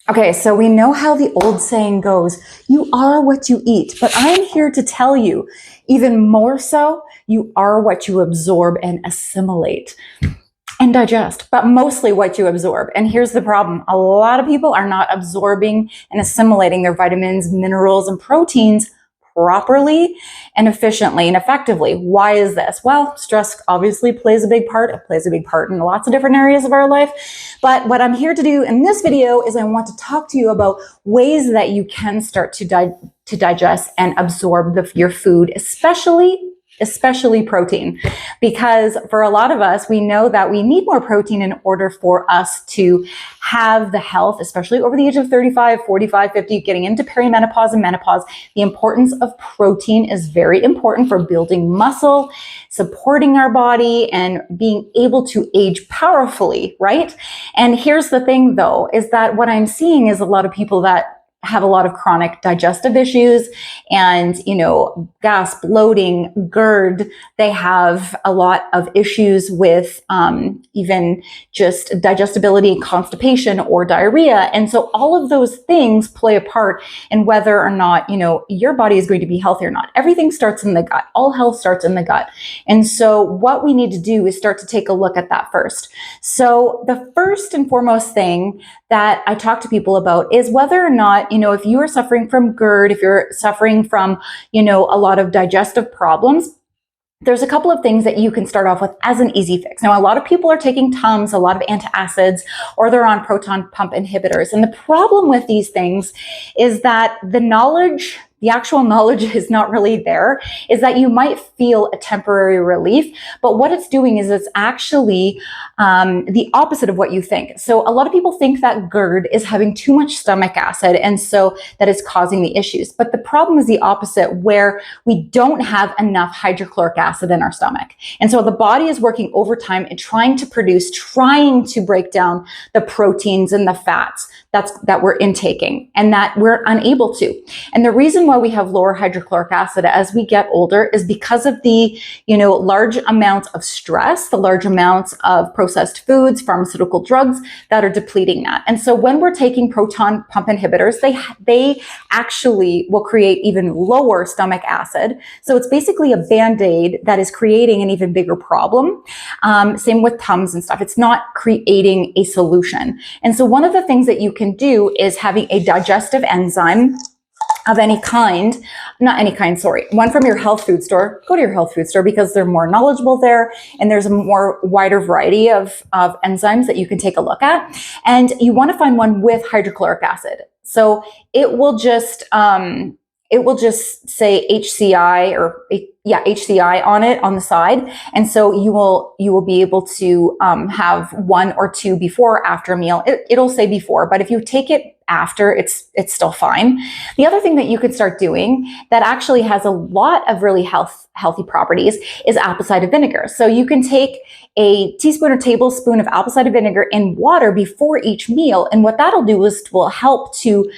Okay, so we know how the old saying goes, you are what you eat, but I'm here to tell you, even more so, you are what you absorb and assimilate and digest, but mostly what you absorb. And here's the problem. A lot of people are not absorbing and assimilating their vitamins, minerals, and proteins properly and efficiently and effectively. Why is this? Well, stress obviously plays a big part. It plays a big part in lots of different areas of our life. But what I'm here to do in this video is I want to talk to you about ways that you can start to digest and absorb your food, especially protein, because for a lot of us, we know that we need more protein in order for us to have the health, especially over the age of 35, 45, 50, getting into perimenopause and menopause. The importance of protein is very important for building muscle, supporting our body, and being able to age powerfully, right? And here's the thing though, is that what I'm seeing is a lot of people that have a lot of chronic digestive issues and, gas, bloating, GERD. They have a lot of issues with even just digestibility and constipation or diarrhea. And so all of those things play a part in whether or not, your body is going to be healthy or not. Everything starts in the gut. All health starts in the gut. And so what we need to do is start to take a look at that first. So the first and foremost thing that I talk to people about is whether or not, if you are suffering from GERD, if you're suffering from, a lot of digestive problems, there's a couple of things that you can start off with as an easy fix. Now, a lot of people are taking Tums, a lot of antacids, or they're on proton pump inhibitors. And the problem with these things is that the actual knowledge is not really there, is that you might feel a temporary relief, but what it's doing is it's actually the opposite of what you think. So a lot of people think that GERD is having too much stomach acid, and so that is causing the issues. But the problem is the opposite, where we don't have enough hydrochloric acid in our stomach. And so the body is working overtime and trying to break down the proteins and the fats that we're intaking and that we're unable to. And the reason why we have lower hydrochloric acid as we get older is because of the, large amounts of stress, the large amounts of processed foods, pharmaceutical drugs that are depleting that. And so when we're taking proton pump inhibitors, they actually will create even lower stomach acid. So it's basically a Band-Aid that is creating an even bigger problem. Same with Tums and stuff. It's not creating a solution. And so one of the things that you can do is having a digestive enzyme of any kind, one from your health food store. Go to your health food store because they're more knowledgeable there, and there's a more wider variety of enzymes that you can take a look at. And you want to find one with hydrochloric acid. So it will just say HCI HCI on it on the side. And so you will be able to have one or two before or after a meal. It'll say before, but if you take it after, it's still fine. The other thing that you could start doing that actually has a lot of really healthy properties is apple cider vinegar. So you can take a teaspoon or tablespoon of apple cider vinegar in water before each meal. And what that'll do is will help to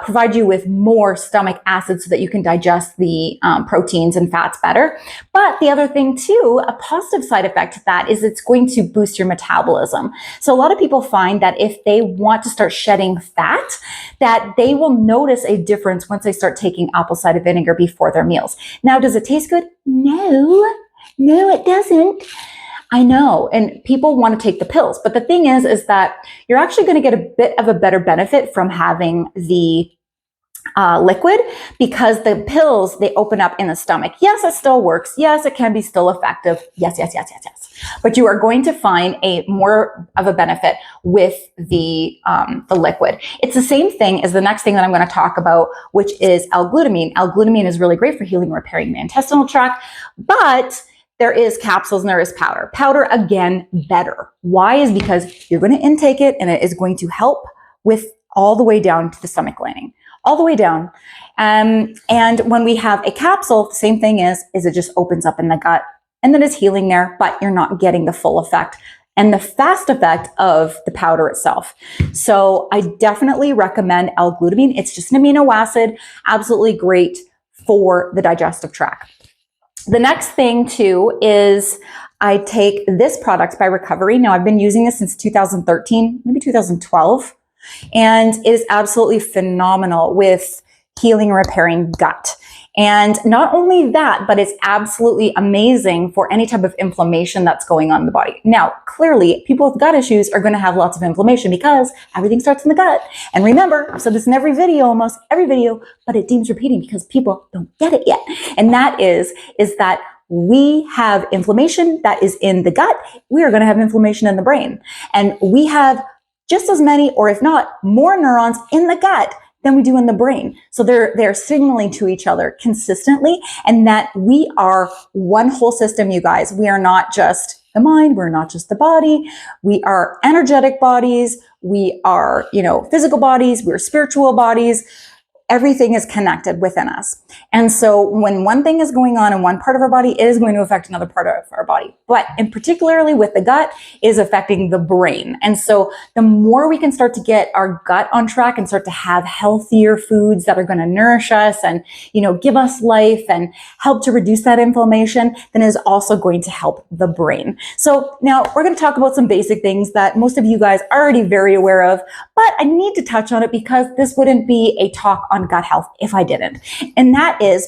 provide you with more stomach acid so that you can digest the proteins and fats better. But the other thing too, a positive side effect to that is it's going to boost your metabolism. So a lot of people find that if they want to start shedding fat, that they will notice a difference once they start taking apple cider vinegar before their meals. Now, does it taste good? No, it doesn't. I know, and people want to take the pills, but the thing is that you're actually going to get a bit of a better benefit from having the liquid, because the pills, they open up in the stomach. Yes, it still works. Yes, it can be still effective. Yes. But you are going to find a more of a benefit with the liquid. It's the same thing as the next thing that I'm going to talk about, which is L-glutamine. L-glutamine is really great for healing and repairing the intestinal tract, but there is capsules and there is powder. Powder, again, better. Why? Is because you're going to intake it and it is going to help with all the way down to the stomach lining, all the way down. And when we have a capsule, the same thing is it just opens up in the gut and then it's healing there, but you're not getting the full effect and the fast effect of the powder itself. So I definitely recommend L-glutamine. It's just an amino acid, absolutely great for the digestive tract. The next thing too is I take this product by Recovery. Now I've been using this since 2013, maybe 2012. And it is absolutely phenomenal with healing and repairing gut. And not only that, but it's absolutely amazing for any type of inflammation that's going on in the body. Now, clearly, people with gut issues are going to have lots of inflammation because everything starts in the gut. And remember, I've said this in every video, almost every video, but it deems repeating because people don't get it yet. And that is that we have inflammation that is in the gut. We are going to have inflammation in the brain. And we have just as many, or if not more, neurons in the gut than we do in the brain. So they're signaling to each other consistently, and that we are one whole system, you guys. We are not just the mind, we're not just the body. We are energetic bodies, we are, physical bodies, we're spiritual bodies. Everything is connected within us. And so when one thing is going on in one part of our body, it is going to affect another part of our body. But in particularly with the gut, is affecting the brain. And so the more we can start to get our gut on track and start to have healthier foods that are going to nourish us and, give us life and help to reduce that inflammation, then it is also going to help the brain. So now we're going to talk about some basic things that most of you guys are already very aware of, but I need to touch on it because this wouldn't be a talk on gut health if I didn't. And that is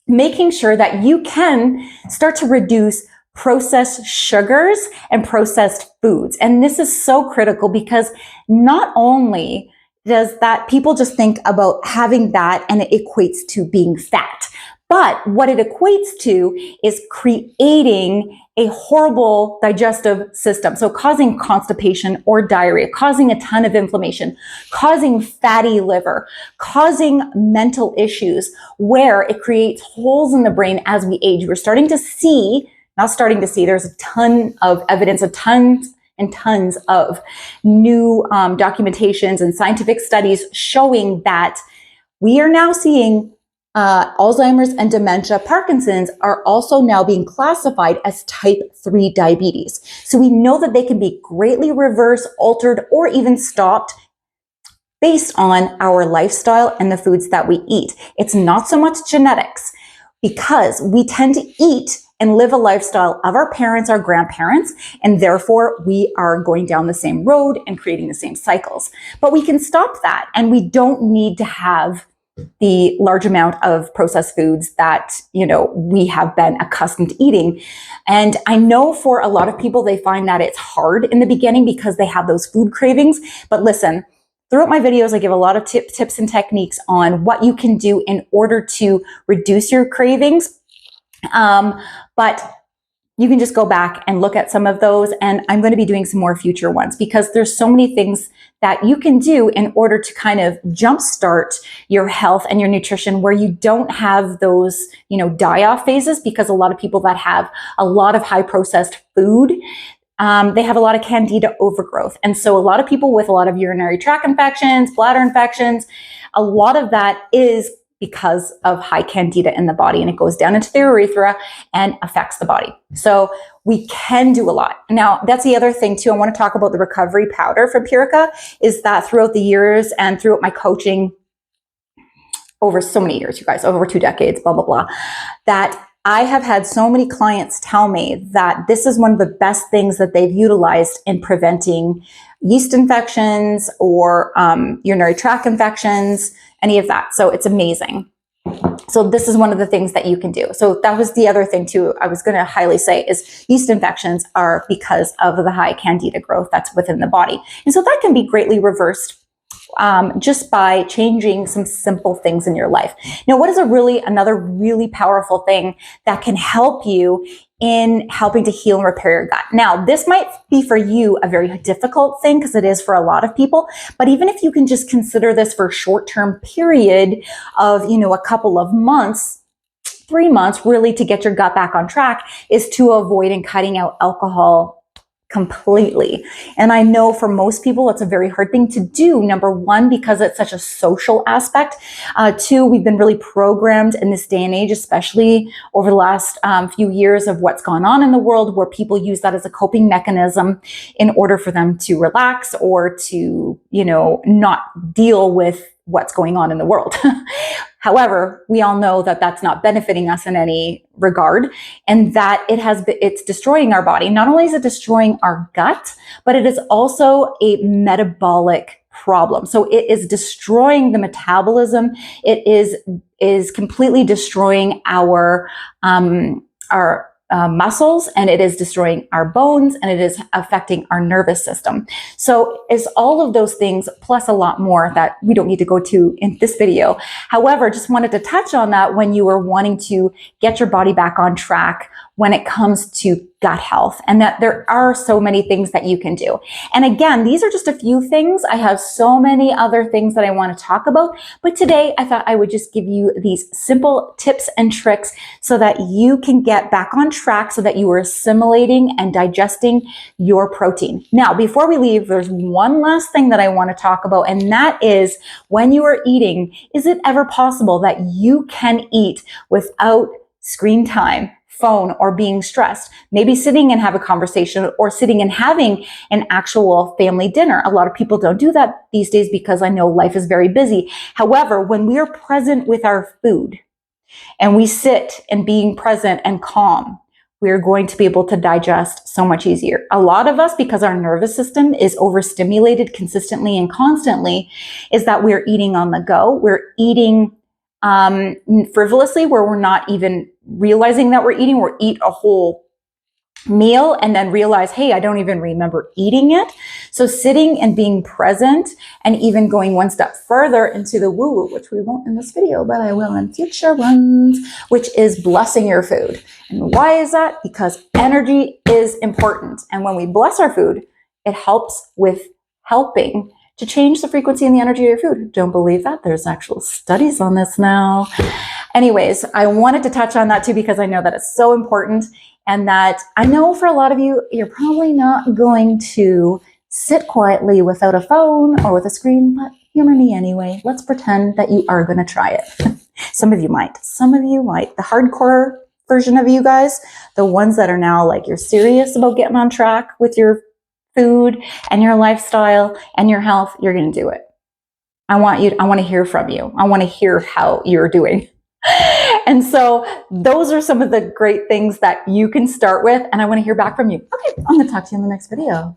making sure that you can start to reduce processed sugars and processed foods. And this is so critical because not only does that people just think about having that and it equates to being fat, but what it equates to is creating a horrible digestive system. So causing constipation or diarrhea, causing a ton of inflammation, causing fatty liver, causing mental issues where it creates holes in the brain as we age. We're there's a ton of evidence, tons and tons of new documentations and scientific studies showing that we are now seeing Alzheimer's and dementia, Parkinson's are also now being classified as type 3 diabetes. So we know that they can be greatly reversed, altered, or even stopped based on our lifestyle and the foods that we eat. It's not so much genetics because we tend to eat and live a lifestyle of our parents, our grandparents, and therefore we are going down the same road and creating the same cycles. But we can stop that, and we don't need to have the large amount of processed foods that, we have been accustomed to eating. And I know for a lot of people, they find that it's hard in the beginning because they have those food cravings. But listen, throughout my videos, I give a lot of tips and techniques on what you can do in order to reduce your cravings. But you can just go back and look at some of those, and I'm going to be doing some more future ones because there's so many things that you can do in order to kind of jumpstart your health and your nutrition where you don't have those, die-off phases, because a lot of people that have a lot of high processed food, they have a lot of candida overgrowth. And so a lot of people with a lot of urinary tract infections, bladder infections, a lot of that is because of high candida in the body, and it goes down into the urethra and affects the body. So we can do a lot. Now, that's the other thing too. I want to talk about the recovery powder from Purica, is that throughout the years and throughout my coaching over so many years, you guys, over 2 decades, blah, blah, blah, that I have had so many clients tell me that this is one of the best things that they've utilized in preventing yeast infections or urinary tract infections, any of that. So it's amazing. So this is one of the things that you can do. So that was the other thing too, I was going to highly say, is yeast infections are because of the high candida growth that's within the body. And so that can be greatly reversed just by changing some simple things in your life. Now, what is another really powerful thing that can help you in helping to heal and repair your gut? Now, this might be for you a very difficult thing because it is for a lot of people, but even if you can just consider this for a short-term period of, a couple of months, 3 months, really to get your gut back on track, is to avoid and cutting out alcohol completely. And I know for most people, it's a very hard thing to do. Number one, because it's such a social aspect. 2, we've been really programmed in this day and age, especially over the last few years of what's gone on in the world, where people use that as a coping mechanism in order for them to relax or to, not deal with what's going on in the world. However, we all know that that's not benefiting us in any regard, and that it's destroying our body. Not only is it destroying our gut, but it is also a metabolic problem. So it is destroying the metabolism. It is completely destroying our muscles, and it is destroying our bones, and it is affecting our nervous system. So it's all of those things plus a lot more that we don't need to go to in this video. However, just wanted to touch on that when you are wanting to get your body back on track when it comes to gut health, and that there are so many things that you can do. And again, these are just a few things. I have so many other things that I want to talk about, but today I thought I would just give you these simple tips and tricks so that you can get back on track, so that you are assimilating and digesting your protein. Now, before we leave, there's one last thing that I want to talk about, and that is when you are eating, is it ever possible that you can eat without screen time, phone, or being stressed? Maybe sitting and have a conversation, or sitting and having an actual family dinner. A lot of people don't do that these days because I know life is very busy. However, when we are present with our food and we sit and being present and calm, we're going to be able to digest so much easier. A lot of us, because our nervous system is overstimulated consistently and constantly, is that we're eating on the go. We're eating frivolously, where we're not even realizing that we're eating. We'll eat a whole meal and then realize, hey, I don't even remember eating it. So sitting and being present, and even going one step further into the woo-woo, which we won't in this video, but I will in future ones, which is blessing your food. And why is that? Because energy is important. And when we bless our food, it helps with helping to change the frequency and the energy of your food. Don't believe that? There's actual studies on this now. Anyways, I wanted to touch on that too, because I know that it's so important, and that I know for a lot of you, you're probably not going to sit quietly without a phone or with a screen, but humor me anyway. Let's pretend that you are going to try it. Some of you might. Some of you might. The hardcore version of you guys, the ones that are now like, you're serious about getting on track with your food and your lifestyle and your health, you're going to do it. I want to hear from you. I want to hear how you're doing. And so those are some of the great things that you can start with. And I want to hear back from you. Okay, I'm going to talk to you in the next video.